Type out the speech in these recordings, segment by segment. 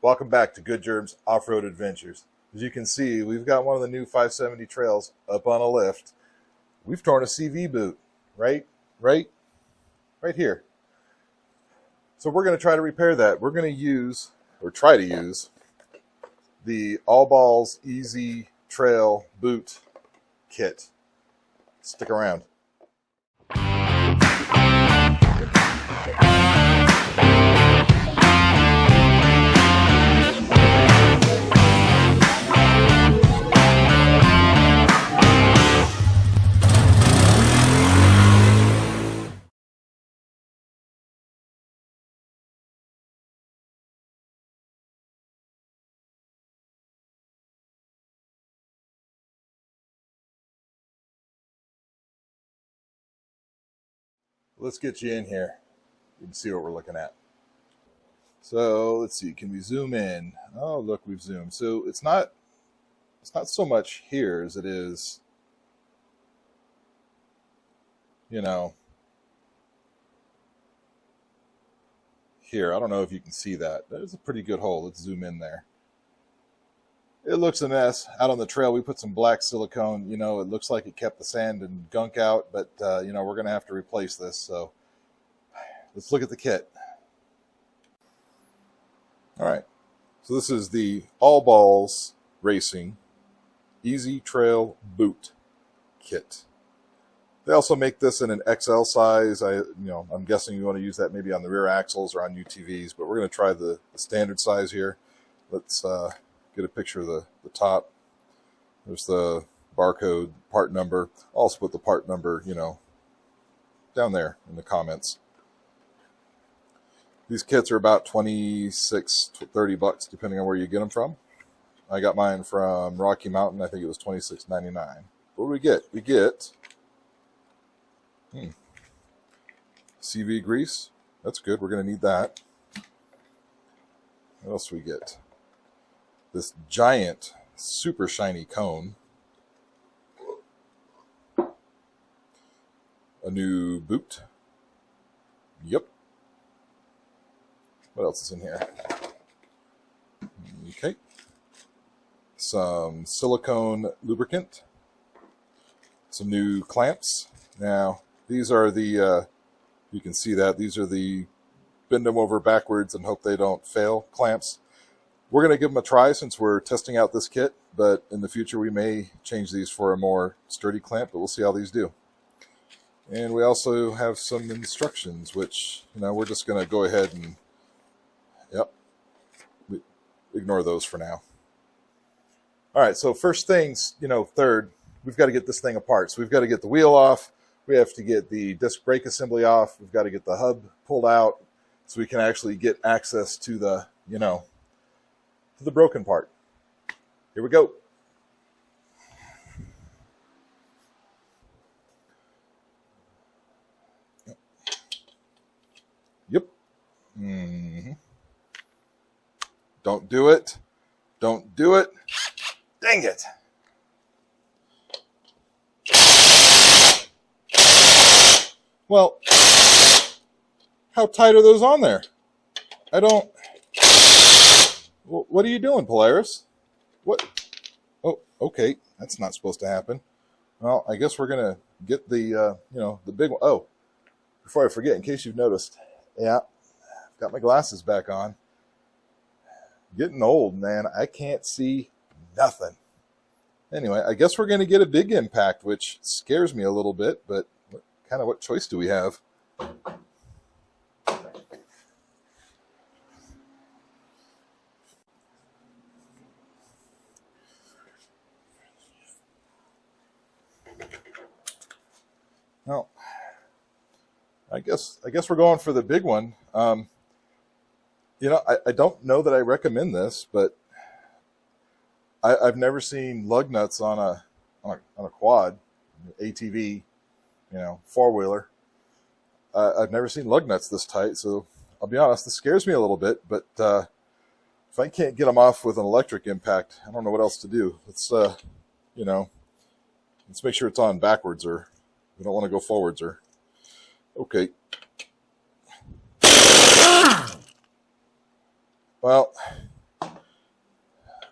Welcome back to Good Gerb's Off-Road Adventures. As you can see, we've got one of the new 570 trails up on a lift. We've torn a CV boot right here. So we're going to try to repair that. We're going to try to use the All Balls Easy Trail Boot Kit. Stick around. Let's get you in here. You can see what we're looking at. So let's see, can we zoom in? Oh, look, we've zoomed. So it's not so much here as it is, here. I don't know if you can see that. There's a pretty good hole. Let's zoom in there. It looks a mess. Out on the trail, we put some black silicone. It looks like it kept the sand and gunk out, but, we're going to have to replace this. So let's look at the kit. All right. So this is the All Balls Racing Easy Trail Boot Kit. They also make this in an XL size. I'm guessing you want to use that maybe on the rear axles or on UTVs, but we're going to try the standard size here. Let's get a picture of the top. There's the barcode, part number. I'll put the part number, down there in the comments. These kits are about $26 to $30 depending on where you get them from. I got mine from Rocky Mountain. I think it was $26.99. What do we get? We get CV grease. That's good. We're going to need that. What else do we get? This giant, super shiny cone. A new boot. Yep. What else is in here? Okay. Some silicone lubricant. Some new clamps. Now, these are the, you can see that, these are the bend them over backwards and hope they don't fail clamps. We're going to give them a try since we're testing out this kit, but in the future we may change these for a more sturdy clamp, but we'll see how these do. And we also have some instructions, which, we're just going to go ahead and, ignore those for now. All right, so first things, third, we've got to get this thing apart. So we've got to get the wheel off. We have to get the disc brake assembly off. We've got to get the hub pulled out so we can actually get access to the, to the broken part. Here we go. Yep. Mm-hmm. Don't do it. Don't do it. Dang it. Well, how tight are those on there? I don't... What are you doing, Polaris? What? Oh, okay. That's not supposed to happen. Well, I guess we're going to get the, the big one. Oh, before I forget, in case you've noticed, I've got my glasses back on. Getting old, man. I can't see nothing. Anyway, I guess we're going to get a big impact, which scares me a little bit, but what choice do we have? Well, I guess we're going for the big one. I don't know that I recommend this, but I've never seen lug nuts on a quad, ATV, four-wheeler. I've never seen lug nuts this tight, so I'll be honest, this scares me a little bit, but if I can't get them off with an electric impact, I don't know what else to do. Let's, let's make sure it's on backwards, or we don't want to go forwards, or, okay. Well,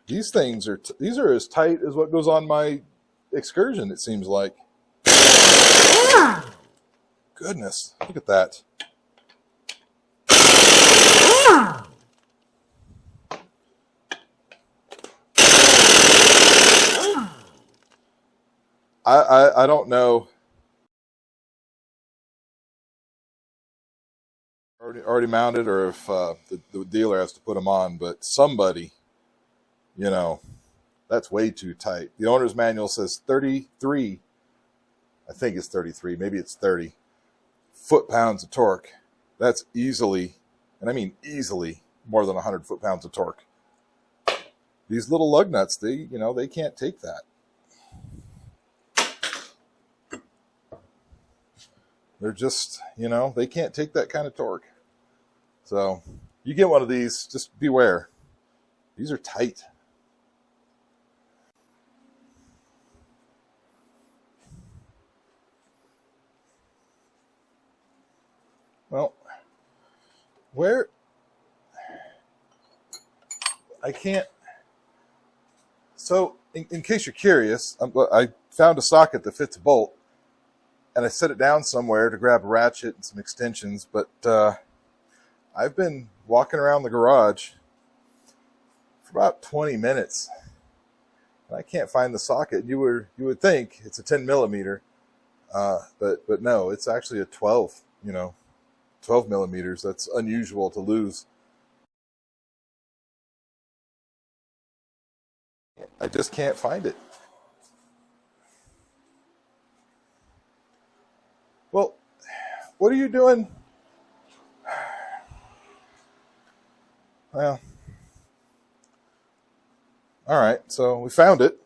These things are these are as tight as what goes on my Excursion, it seems like. Goodness, look at that. I don't know. Already mounted, or if the dealer has to put them on, but somebody, you know, that's way too tight. The owner's manual says 33. I think it's 33. Maybe it's 30 foot-pounds of torque. That's easily, and I mean easily, more than 100 foot-pounds of torque. These little lug nuts, they can't take that. They're just, they can't take that kind of torque. So you get one of these, just beware. These are tight. Well, where I can't. So in case you're curious, I found a socket that fits a bolt, and I set it down somewhere to grab a ratchet and some extensions, but I've been walking around the garage for about 20 minutes, and I can't find the socket. You would think it's a 10 millimeter, but no, it's actually a 12, 12 millimeters. That's unusual to lose. I just can't find it. Well, what are you doing? Well, all right, so we found it.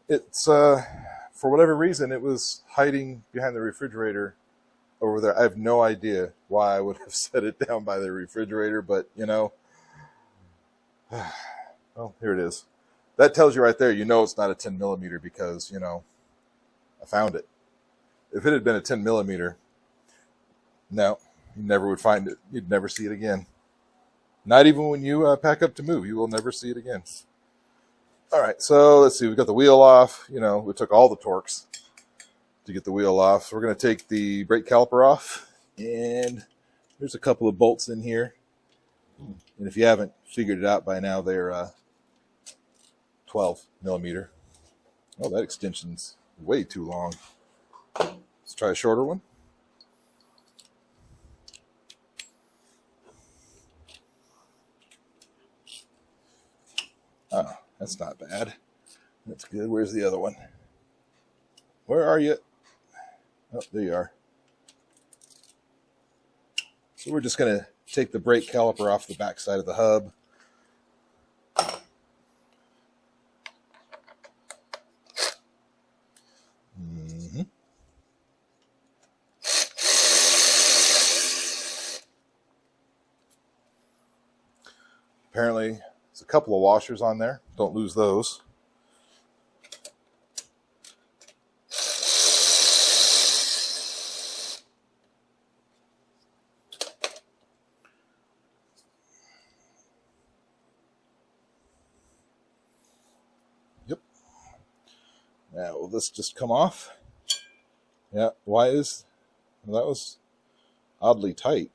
It's, for whatever reason, it was hiding behind the refrigerator over there. I have no idea why I would have set it down by the refrigerator, but, oh, here it is. That tells you right there, it's not a 10 millimeter because, I found it. If it had been a 10 millimeter, no, you never would find it. You'd never see it again. Not even when you pack up to move. You will never see it again. All right, so let's see. We got the wheel off. We took all the torques to get the wheel off. So we're going to take the brake caliper off. And there's a couple of bolts in here. And if you haven't figured it out by now, they're 12 millimeter. Oh, that extension's way too long. Let's try a shorter one. Oh, that's not bad. That's good. Where's the other one? Where are you? Oh, there you are. So we're just going to take the brake caliper off the back side of the hub. Apparently, there's a couple of washers on there. Don't lose those. Yep. Now, will this just come off? Yeah. Why is... Well, that was oddly tight.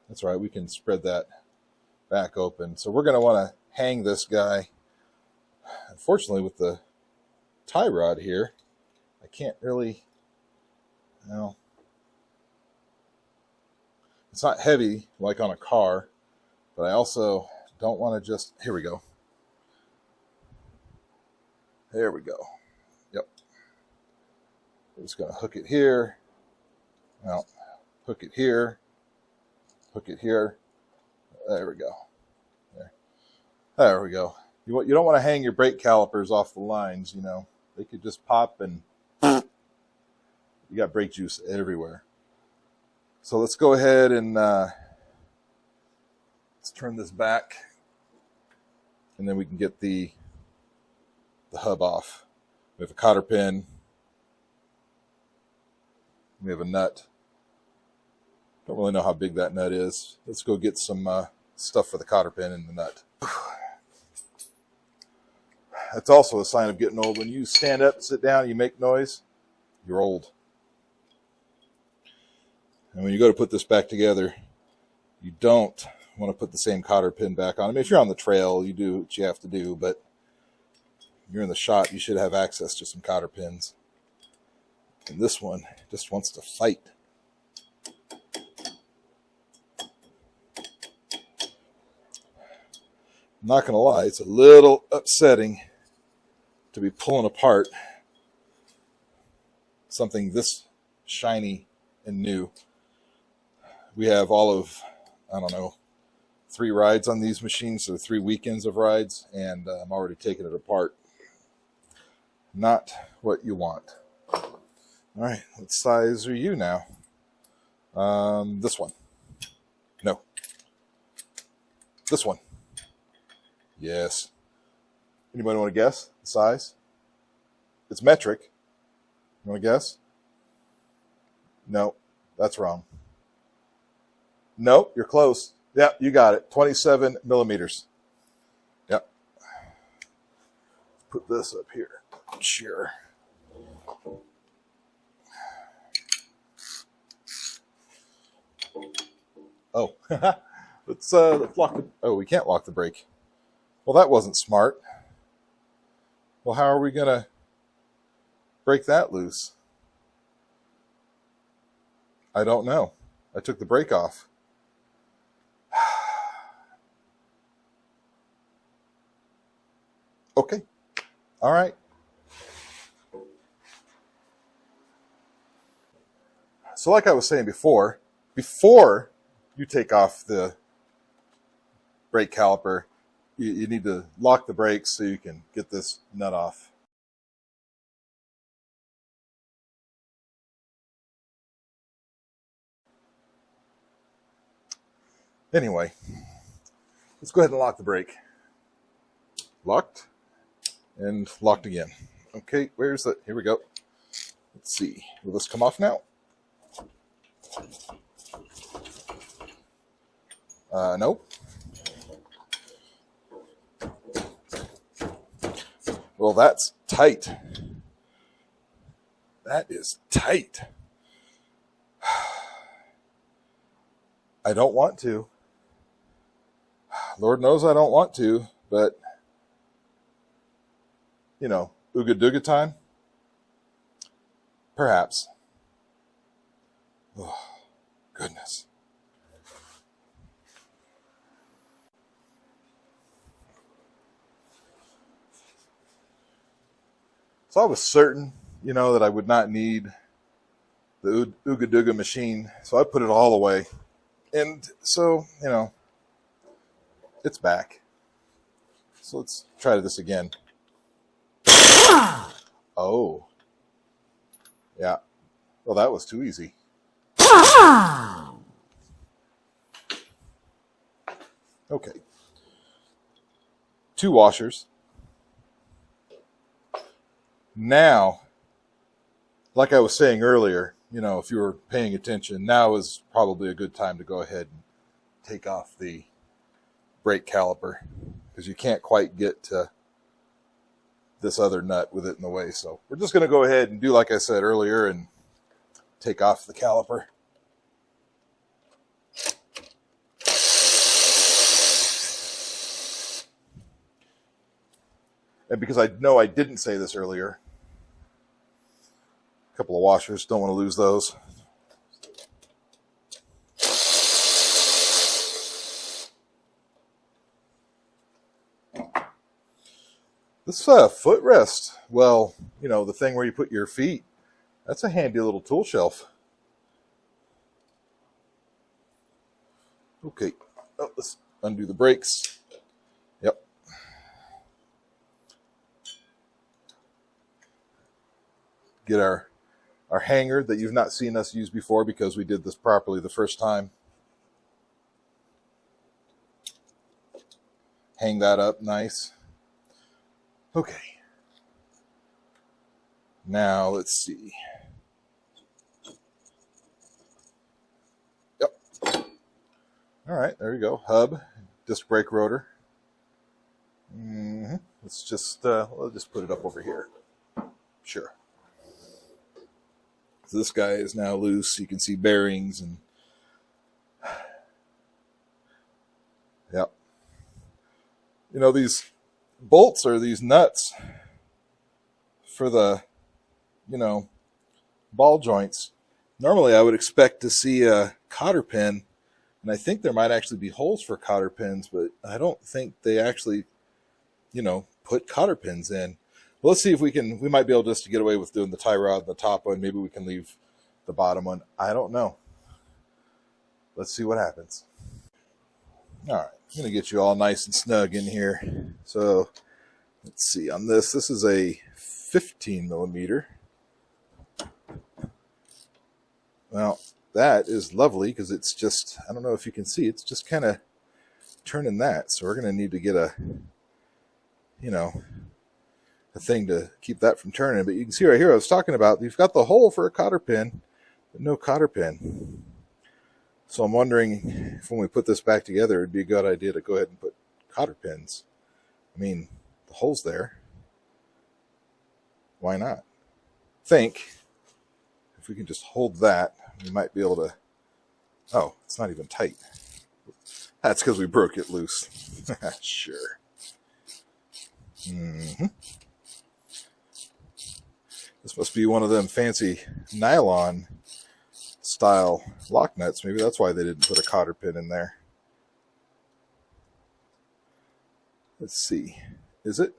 That's right. We can spread that back open. So we're going to want to hang this guy. Unfortunately, with the tie rod here, I can't really, it's not heavy like on a car, but I also don't want to just, here we go. There we go. Yep. I'm just going to hook it here. Well, hook it here. Hook it here. There we go. There we go. You don't want to hang your brake calipers off the lines, They could just pop and you got brake juice everywhere. So let's go ahead and let's turn this back, and then we can get the hub off. We have a cotter pin. We have a nut. Don't really know how big that nut is. Let's go get some stuff for the cotter pin and the nut. That's also a sign of getting old. When you stand up, sit down, you make noise, you're old. And when you go to put this back together, you don't want to put the same cotter pin back on. I mean, if you're on the trail, you do what you have to do, but if you're in the shop, you should have access to some cotter pins. And this one just wants to fight. I'm not going to lie, it's a little upsetting to be pulling apart something this shiny and new. We have all of, I don't know, 3 rides on these machines, so 3 weekends of rides, and I'm already taking it apart. Not what you want. All right, what size are you now? This one. No. This one. Yes. Anybody want to guess the size? It's metric. You want to guess? No, that's wrong. No, you're close. Yep, you got it. 27 millimeters. Yep. Put this up here. Sure. Oh, let's lock the. Oh, we can't lock the brake. Well, that wasn't smart. Well, how are we gonna break that loose? I don't know. I took the brake off. Okay. All right. So like I was saying before you take off the brake caliper, you need to lock the brakes so you can get this nut off. Anyway, let's go ahead and lock the brake. Locked and locked again. Okay, where's the, here we go. Let's see, will this come off now? Nope. Well, that's tight. That is tight. I don't want to. Lord knows I don't want to, but, you know, Ooga Dooga time? Perhaps. Oh, goodness. So I was certain, you know, that I would not need the Ooga Dooga machine, so I put it all away. And so, you know, it's back. So let's try this again. Oh. Yeah. Well, that was too easy. Okay. 2 washers. Now, like I was saying earlier, you know, if you were paying attention, now is probably a good time to go ahead and take off the brake caliper, because you can't quite get to this other nut with it in the way. So we're just going to go ahead and do like I said earlier and take off the caliper. And because I know I didn't say this earlier, a couple of washers, don't want to lose those. This footrest, well, you know, the thing where you put your feet, that's a handy little tool shelf. Okay, oh, let's undo the brakes. Yep. Get our hanger that you've not seen us use before because we did this properly the first time. Hang that up nice. Okay. Now let's see. Yep. All right, there you go. Hub, disc brake rotor. Let's just we'll just put it up over here. Sure. So this guy is now loose. You can see bearings and yep. You know, these bolts are these nuts for the, you know, ball joints. Normally I would expect to see a cotter pin, and I think there might actually be holes for cotter pins, but I don't think they actually, you know, put cotter pins in. Well, let's see if we might be able just to get away with doing the tie rod, the top one. Maybe we can leave the bottom one. I don't know. Let's see what happens. All right, I'm going to get you all nice and snug in here. So let's see on this. This is a 15 millimeter. Well, that is lovely because it's just, I don't know if you can see, it's just kind of turning that. So we're going to need to get a, you know, a thing to keep that from turning. But you can see right here, I was talking about, you've got the hole for a cotter pin, but no cotter pin. So I'm wondering if when we put this back together, it'd be a good idea to go ahead and put cotter pins. I mean, the hole's there. Why not? Think if we can just hold that, we might be able to, oh, it's not even tight. That's because we broke it loose. Sure. This must be one of them fancy nylon style lock nuts. Maybe that's why they didn't put a cotter pin in there. Let's see. Is it?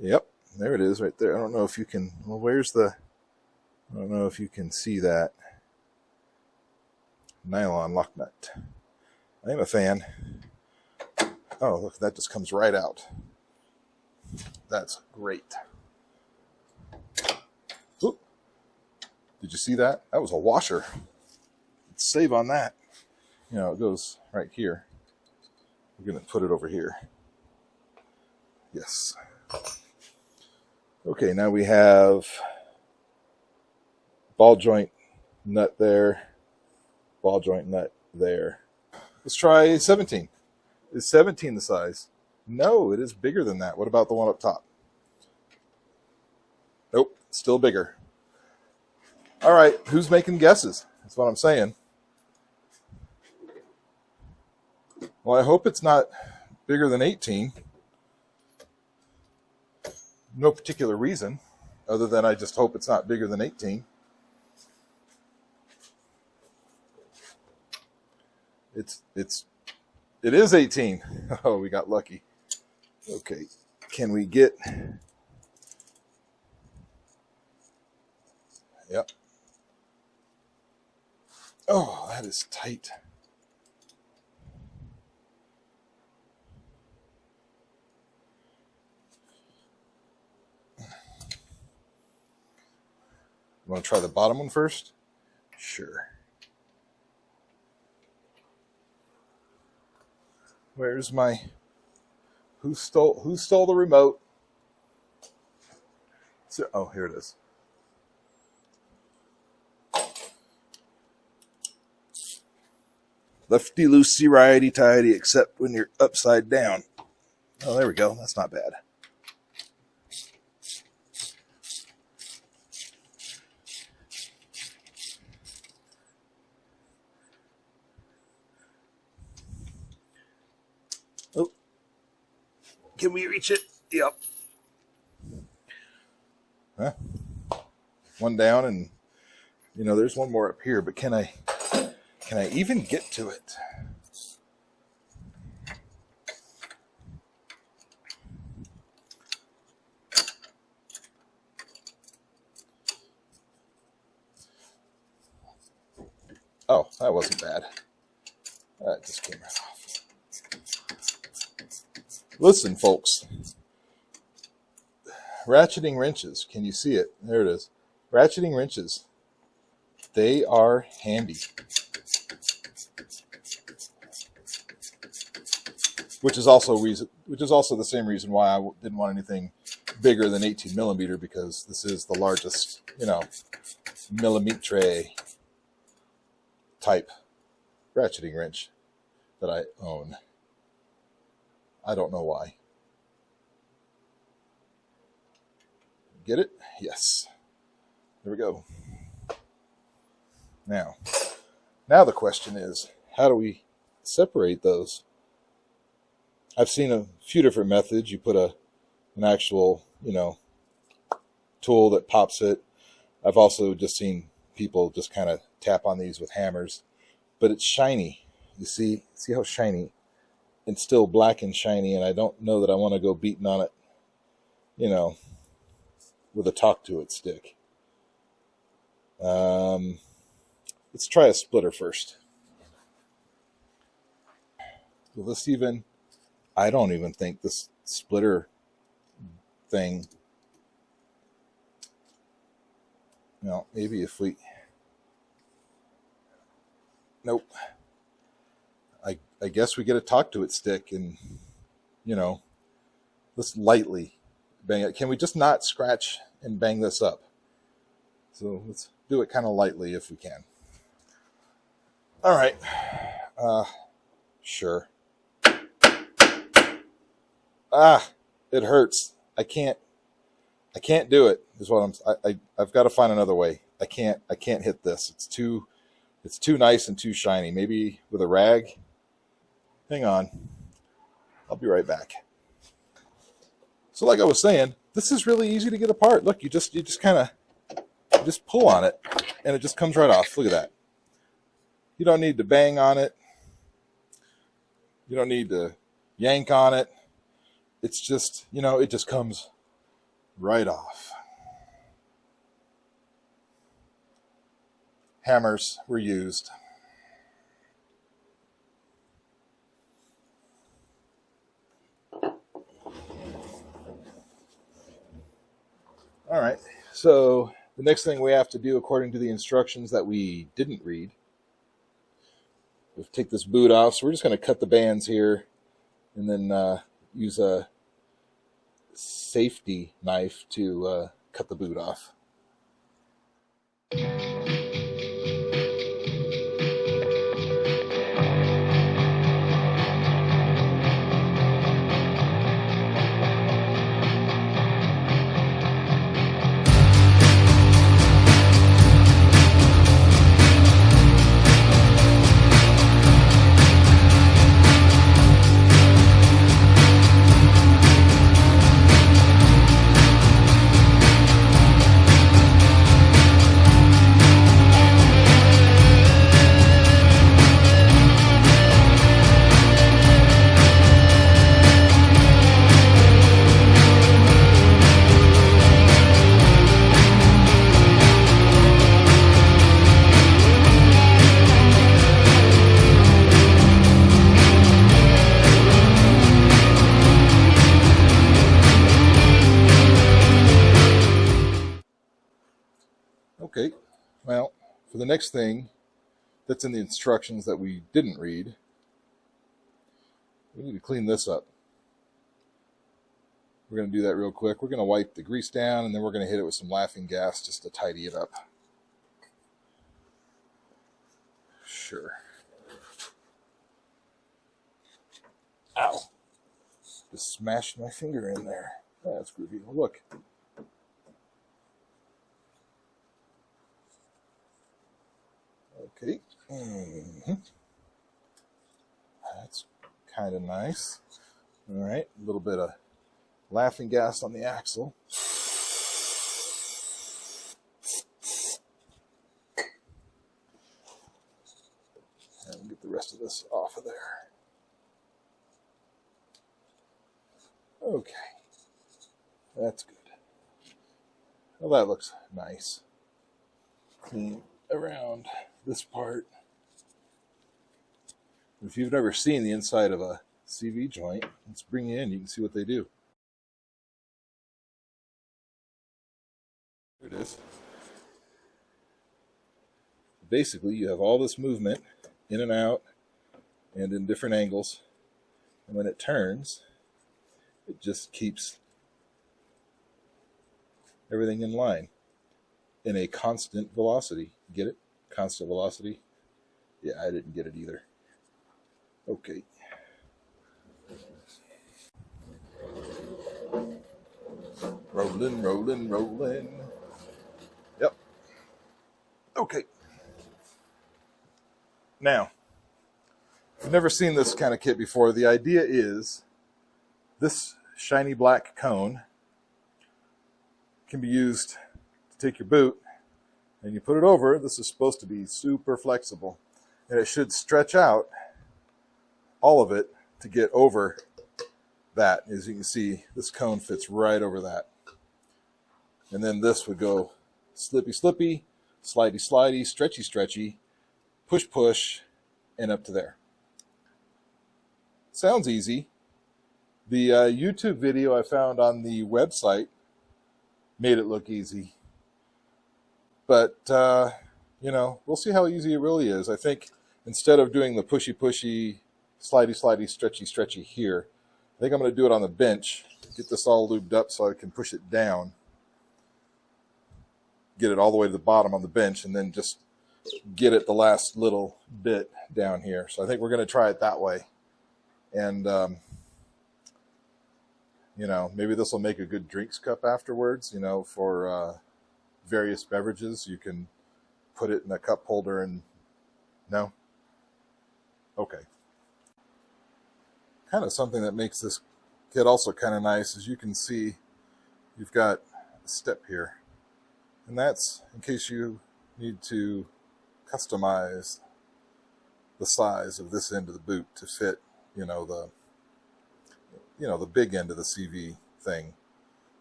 Yep. There it is right there. I don't know if you can, well, where's the, I don't know if you can see that. Nylon lock nut. I am a fan. Oh, look, that just comes right out. That's great. Oop. Did you see that? That was a washer. Let's save on that. You know, it goes right here. We're going to put it over here. Yes. Okay, now we have ball joint nut there, ball joint nut there. Let's try 17. Is 17 the size? No, it is bigger than that. What about the one up top? Nope, still bigger. All right, who's making guesses? That's what I'm saying. Well, I hope it's not bigger than 18. No particular reason, other than I just hope it's not bigger than 18. It is 18. Oh, we got lucky. Okay, can we get? Yep. Oh, that is tight. You want to try the bottom one first? Sure. Where's my, who stole the remote? So, oh, here it is. Lefty loosey, righty tighty, except when you're upside down. Oh, there we go. That's not bad. Oh, can we reach it? Yep. Huh? One down, and you know, there's one more up here, but can I even get to it? Oh, that wasn't bad. That just came right off. Listen, folks. Ratcheting wrenches. Can you see it? There it is. Ratcheting wrenches. They are handy. Which is also the same reason why I didn't want anything bigger than 18 millimeter, because this is the largest, you know, millimetre type ratcheting wrench that I own. I don't know why. Get it? Yes. There we go. Now the question is, how do we separate those? I've seen a few different methods. You put an actual, tool that pops it. I've also just seen people just kind of tap on these with hammers, but it's shiny. You see how shiny? It's still black and shiny, and I don't know that I want to go beating on it, with a talk to it stick. Let's try a splitter first. Will this even, I don't even think this splitter thing, maybe if we, nope. I guess we get a talk to it stick and, let's lightly bang it. Can we just not scratch and bang this up? So let's do it kind of lightly if we can. All right. Sure. It hurts. I can't do it. Is what I've got to find another way. I can't hit this. It's too nice and too shiny. Maybe with a rag. Hang on. I'll be right back. So like I was saying, this is really easy to get apart. Look, you just pull on it and it just comes right off. Look at that. You don't need to bang on it. You don't need to yank on it. It's just, it just comes right off. Hammers were used. All right, so the next thing we have to do, according to the instructions that we didn't read, is take this boot off. So we're just going to cut the bands here and then use a safety knife to cut the boot off. Okay, well, for the next thing that's in the instructions that we didn't read, we need to clean this up. We're going to do that real quick. We're going to wipe the grease down, and then we're going to hit it with some laughing gas just to tidy it up. Sure. Ow. Just smashed my finger in there. That's groovy. Look. Okay. That's kind of nice. All right. A little bit of laughing gas on the axle. And get the rest of this off of there. Okay. That's good. Well, that looks nice. Clean around this part. If you've never seen the inside of a CV joint, let's bring you in. You can see what they do. Here it is. Basically, you have all this movement in and out and in different angles. And when it turns, it just keeps everything in line in a constant velocity. Get it? Constant velocity? Yeah, I didn't get it either. Okay. Rolling, rolling, rolling. Yep. Okay. Now, if you've never seen this kind of kit before, the idea is this shiny black cone can be used to take your boot and you put it over. This is supposed to be super flexible, and it should stretch out all of it to get over that. As you can see, this cone fits right over that. And then this would go slippy, slippy, slidey, slidey, stretchy, stretchy, push, push, and up to there. Sounds easy. The YouTube video I found on the website made it look easy. But, you know, we'll see how easy it really is. I think instead of doing the pushy, pushy, slidey, slidey, stretchy, stretchy here, I think I'm going to do it on the bench, get this all lubed up so I can push it down, get it all the way to the bottom on the bench, and then just get it the last little bit down here. So I think we're going to try it that way. And, you know, maybe this will make a good drinks cup afterwards, you know, for various beverages. You can put it in a cup holder and, no? Okay. Kind of something that makes this kit also kind of nice, as you can see, you've got a step here. And that's in case you need to customize the size of this end of the boot to fit, you know, the big end of the CV thing.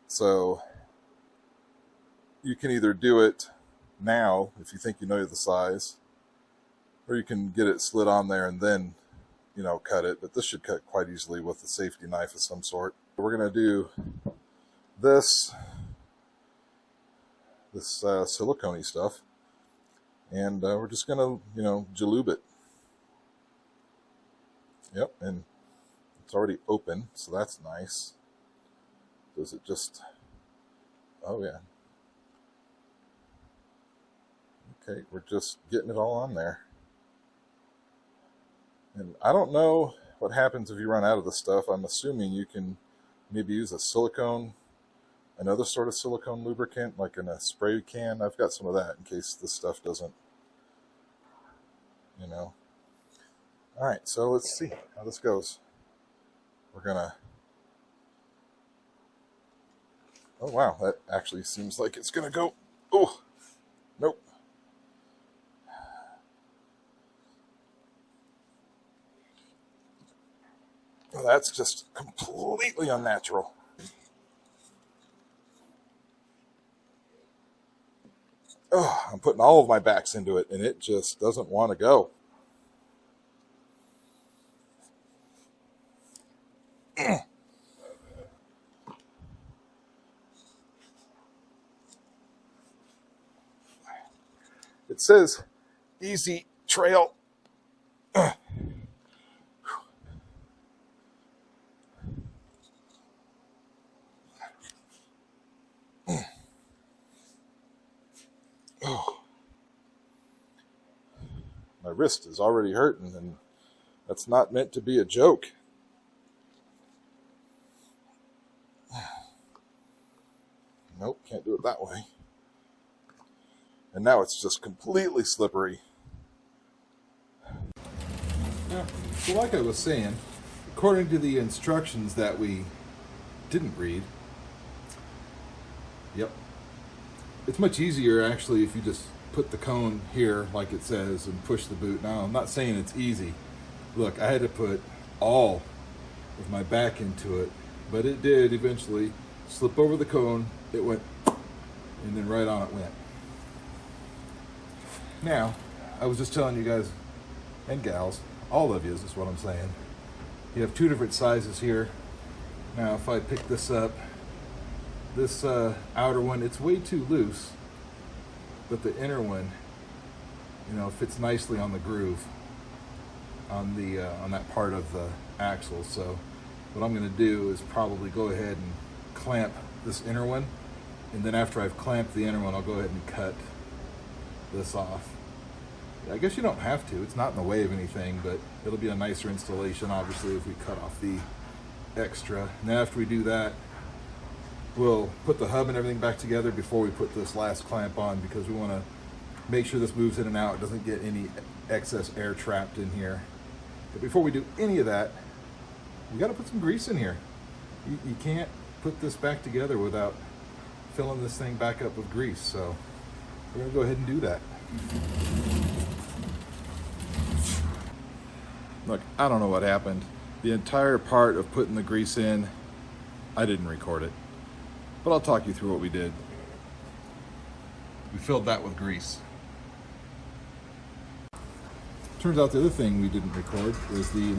So you can either do it now if you think you know the size, or you can get it slid on there and then, you know, cut it. But this should cut quite easily with a safety knife of some sort. We're going to do this silicone-y stuff, and we're just going to, you know, jaloob it. Yep, and it's already open, so that's nice. Does it just, oh yeah. Okay, we're just getting it all on there. And I don't know what happens if you run out of the stuff. I'm assuming you can maybe use a silicone, another sort of silicone lubricant, like in a spray can. I've got some of that in case this stuff doesn't, you know. All right, so let's see how this goes. We're gonna, oh wow, that actually seems like it's gonna go, oh, nope. Well, that's just completely unnatural. Oh, I'm putting all of my backs into it, and it just doesn't want to go. It says easy trail. Oh. My wrist is already hurting, and that's not meant to be a joke. Nope, can't do it that way. And now it's just completely slippery. Yeah, so like I was saying, according to the instructions that we didn't read, yep, it's much easier actually if you just put the cone here like it says and push the boot. Now, I'm not saying it's easy. Look, I had to put all of my back into it, but it did eventually slip over the cone. It went, and then right on it went. Now, I was just telling you guys and gals, all of you is what I'm saying. You have two different sizes here. Now, if I pick this up, this outer one, it's way too loose, but the inner one, you know, fits nicely on the groove on the on that part of the axle. So what I'm going to do is probably go ahead and clamp this inner one, and then after I've clamped the inner one, I'll go ahead and cut this off. I guess you don't have to, it's not in the way of anything, but it'll be a nicer installation obviously if we cut off the extra. And then after we do that, we'll put the hub and everything back together before we put this last clamp on, because we want to make sure this moves in and out, doesn't get any excess air trapped in here. But before we do any of that, we got to put some grease in here. You can't put this back together without filling this thing back up with grease. So we're going to go ahead and do that. Look, I don't know what happened. The entire part of putting the grease in, I didn't record it. But I'll talk you through what we did. We filled that with grease. Turns out the other thing we didn't record is the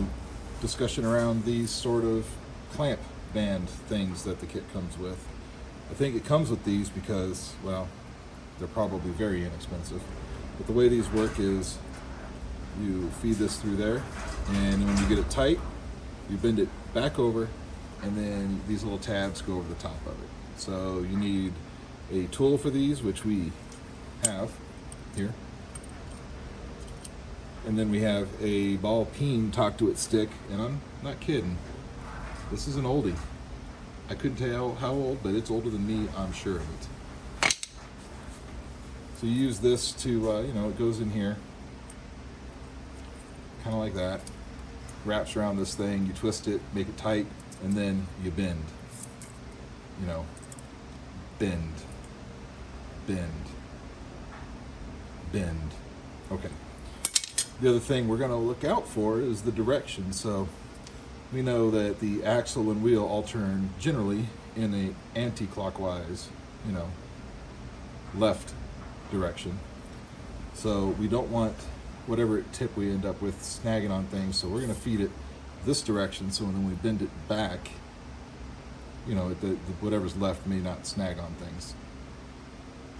discussion around these sort of clamp band things that the kit comes with. I think it comes with these because, well, they're probably very inexpensive. But the way these work is you feed this through there, and when you get it tight, you bend it back over, and then these little tabs go over the top of it. So you need a tool for these, which we have here. And then we have a ball peen talk-to-it stick, and I'm not kidding. This is an oldie. I couldn't tell how old, but it's older than me, I'm sure of it. So you use this to, you know, it goes in here, kind of like that. Wraps around this thing, you twist it, make it tight, and then you bend. You know, bend, bend, bend. Okay. The other thing we're going to look out for is the direction. So we know that the axle and wheel all turn generally in a anti-clockwise, you know, left direction. So we don't want whatever tip we end up with snagging on things. So we're going to feed it this direction, so when we bend it back, you know, whatever's left may not snag on things.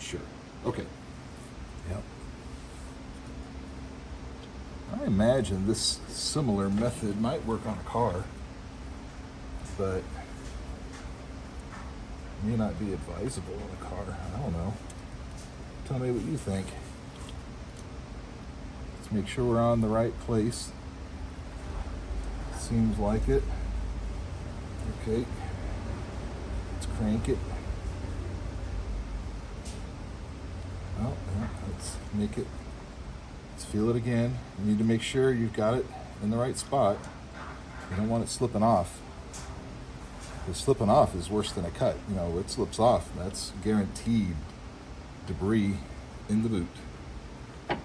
Sure. Okay. Yep. I imagine this similar method might work on a car, but may not be advisable on a car. I don't know. Tell me what you think. Let's make sure we're on the right place. Seems like it. Okay. Let's crank it. Oh, yeah, let's make it. Let's feel it again. You need to make sure you've got it in the right spot. You don't want it slipping off. If slipping off is worse than a cut. You know, it slips off, that's guaranteed debris in the boot. Okay,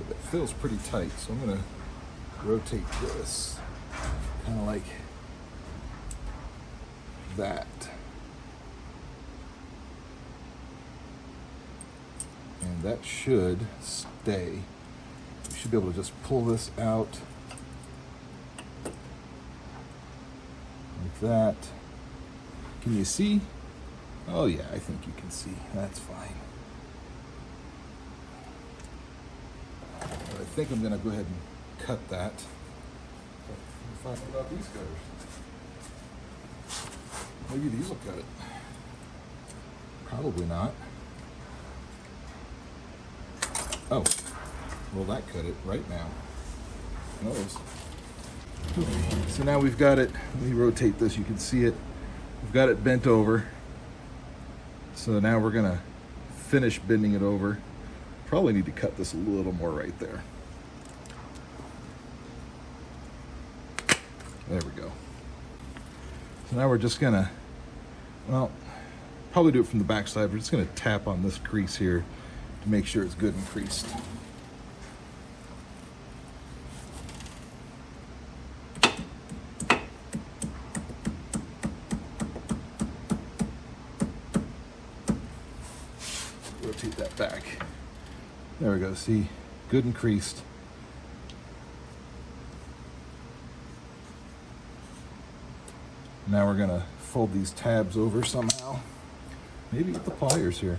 that feels pretty tight, so I'm gonna rotate this kind of like that. And that should stay. You should be able to just pull this out like that. Can you see? Oh yeah, I think you can see. That's fine. But I think I'm gonna go ahead and cut that. What about these cutters? Maybe these will cut it. Probably not. Oh, well that cut it right now. Those. Okay, so now we've got it. Let me rotate this, you can see it. We've got it bent over. So now we're gonna finish bending it over. Probably need to cut this a little more right there. There we go. So now we're just gonna, well, probably do it from the back side. We're just gonna tap on this crease here to make sure it's good and creased. Rotate that back. There we go, see, good and creased. Now we're gonna fold these tabs over somehow. Maybe with the pliers here.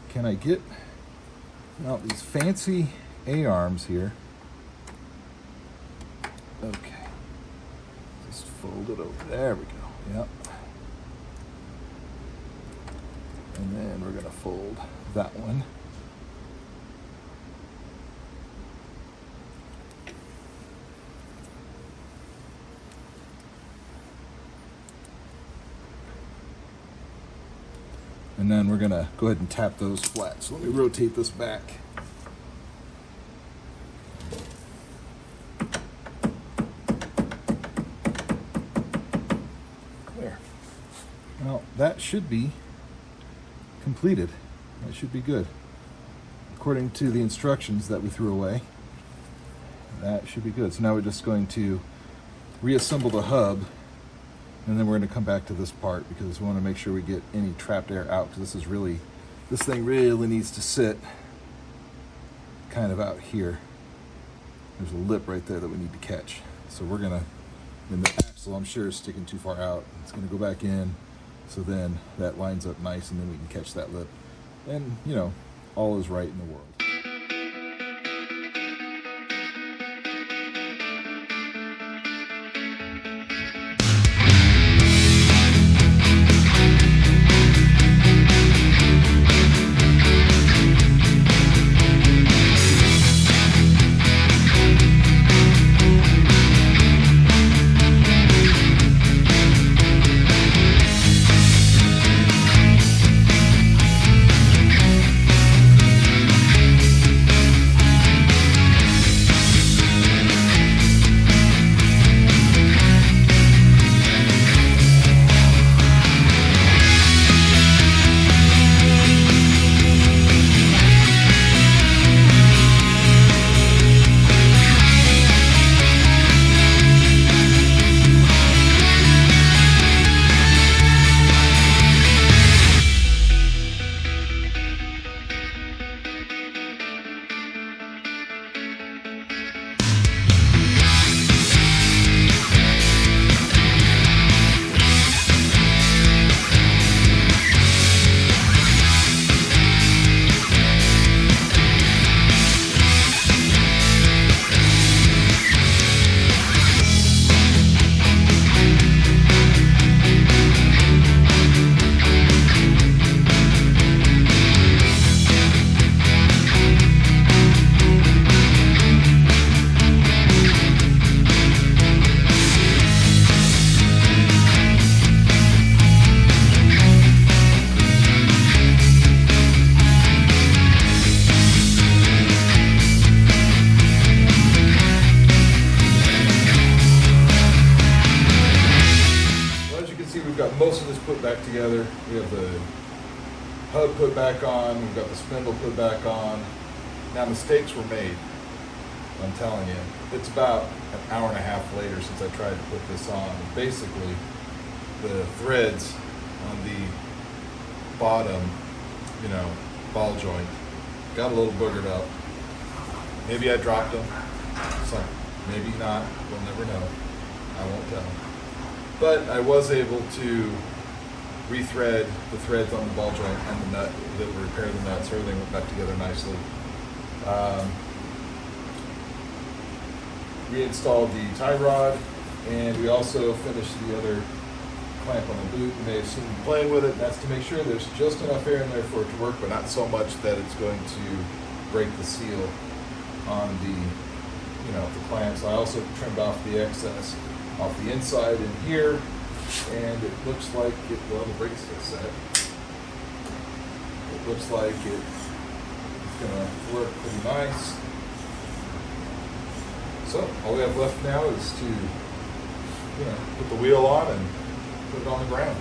Can I get out these fancy A-arms here? Okay. Just fold it over. There we go. Yep. And then we're gonna fold that one. And then we're gonna go ahead and tap those flat. So let me rotate this back. There. Well, that should be completed. That should be good. According to the instructions that we threw away, that should be good. So now we're just going to reassemble the hub, and then we're going to come back to this part because we want to make sure we get any trapped air out, because this thing really needs to sit kind of out here. There's a lip right there that we need to catch. So we're going to, then the axle I'm sure is sticking too far out. It's going to go back in, so then that lines up nice, and then we can catch that lip. And, you know, all is right in the world. Most of this put back together. We have the hub put back on, we've got the spindle put back on. Now mistakes were made, I'm telling you. It's about an hour and a half later since I tried to put this on. Basically, the threads on the bottom, you know, ball joint got a little boogered up. Maybe I dropped them, so maybe not, we'll never know. I won't tell. But I was able to rethread the threads on the ball joint and the nut that would repair the nut, so everything went back together nicely. Reinstalled the tie rod, and we also finished the other clamp on the boot. You may have seen me playing with it. That's to make sure there's just enough air in there for it to work, but not so much that it's going to break the seal on the, you know, the clamps. I also trimmed off the excess off the inside in here, and it looks like it, well, the brake's still set. It looks like it's gonna work pretty nice. So all we have left now is to, you know, put the wheel on and put it on the ground.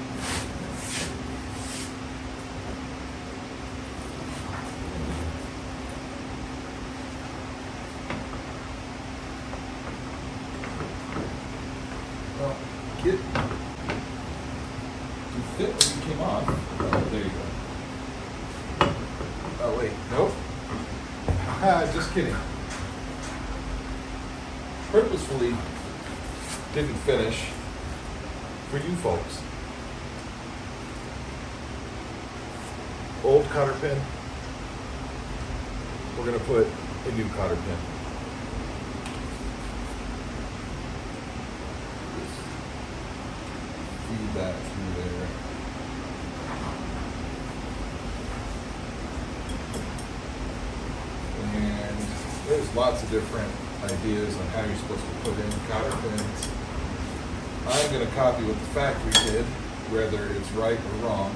Well, kit, you fit when you came off. Oh, there you go. Oh wait, nope. Just kidding. Purposefully didn't finish for you folks. Old cotter pin. We're going to put a new cotter pin. Just feed that through there. And there's lots of different ideas on how you're supposed to put in cotter pins. I'm going to copy what the factory did, whether it's right or wrong.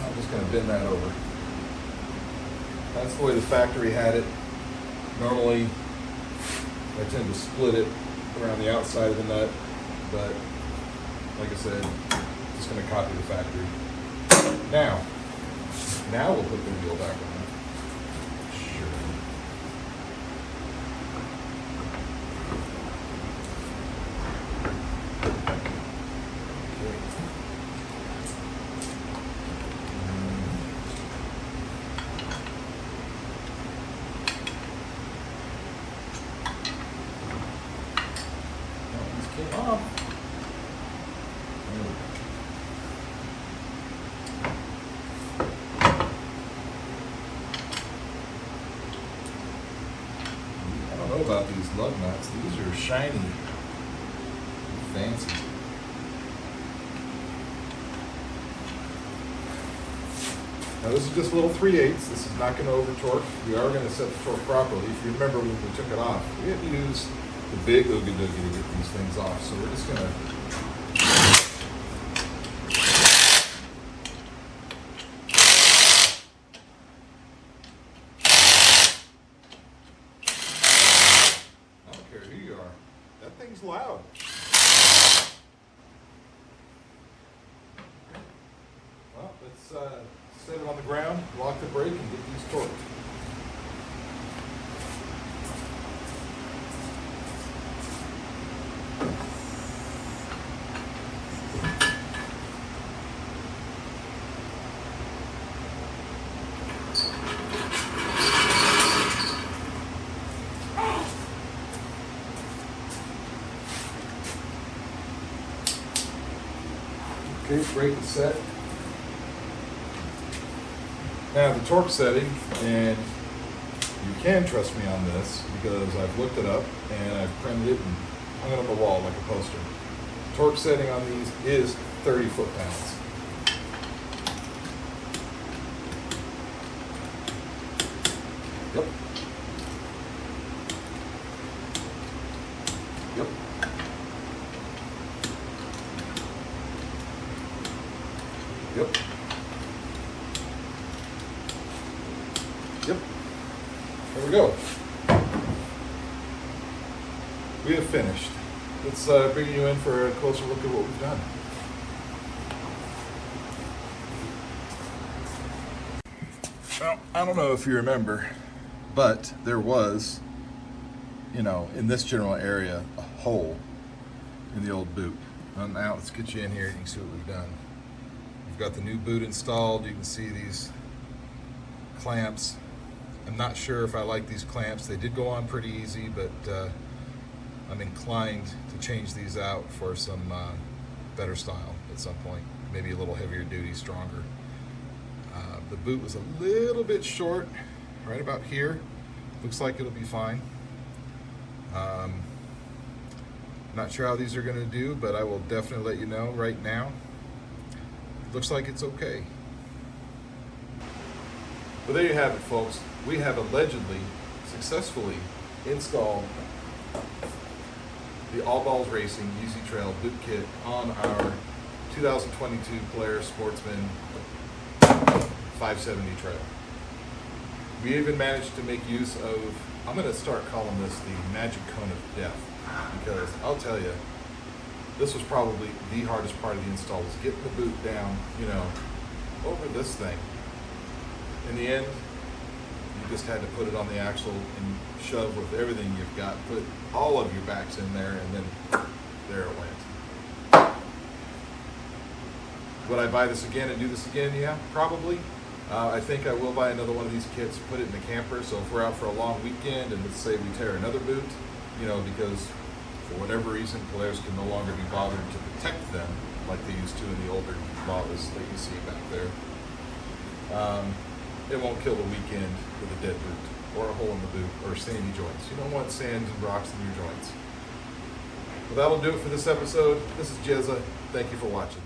I'm just going to bend that over. That's the way the factory had it. Normally, I tend to split it around the outside of the nut, but like I said, just going to copy the factory. Now we'll put the wheel back on. Sure. Came off. I don't know about these lug nuts. These are shiny, fancy. Now this is just a little 3/8. This is not going to over torque. We are going to set the torque properly. If you remember when we took it off, we had to use the big oogie doogie to get these things off. So we're just gonna I don't care who you are. That thing's loud. Well, let's set it on the ground, lock the brake, and get these torqued. Okay, brake is set. Now the torque setting, and you can trust me on this because I've looked it up and I've printed it and hung it on the wall like a poster. Torque setting on these is 30 foot-pounds. Yep. Yep. Yep. Yep. There we go. We have finished. Let's bring you in for a closer look at what we've done. Well, I don't know if you remember, but there was, in this general area, a hole in the old boot. Now let's get you in here and you can see what we've done. We've got the new boot installed. You can see these clamps. I'm not sure if I like these clamps. They did go on pretty easy, but I'm inclined to change these out for some better style at some point. Maybe a little heavier duty, stronger. The boot was a little bit short, right about here. Looks like it'll be fine. Not sure how these are going to do, but I will definitely let you know right now. Looks like it's okay. Well, there you have it, folks. We have allegedly successfully installed the All Balls Racing Easy Trail boot kit on our 2022 Polaris Sportsman 570 trail. We even managed to make use of, I'm going to start calling this the magic cone of death, because I'll tell you, this was probably the hardest part of the install, was getting the boot down, over this thing. In the end, you just had to put it on the axle and shove with everything you've got, put all of your backs in there, and then there it went. Would I buy this again and do this again? Yeah, probably. I think I will buy another one of these kits, put it in the camper, so if we're out for a long weekend and let's say we tear another boot, because for whatever reason Polaris can no longer be bothered to protect them like they used to in the older models that you see back there. It won't kill the weekend with a dead boot or a hole in the boot or sandy joints. You don't want sand and rocks in your joints. Well, that'll do it for this episode. This is Jezza. Thank you for watching.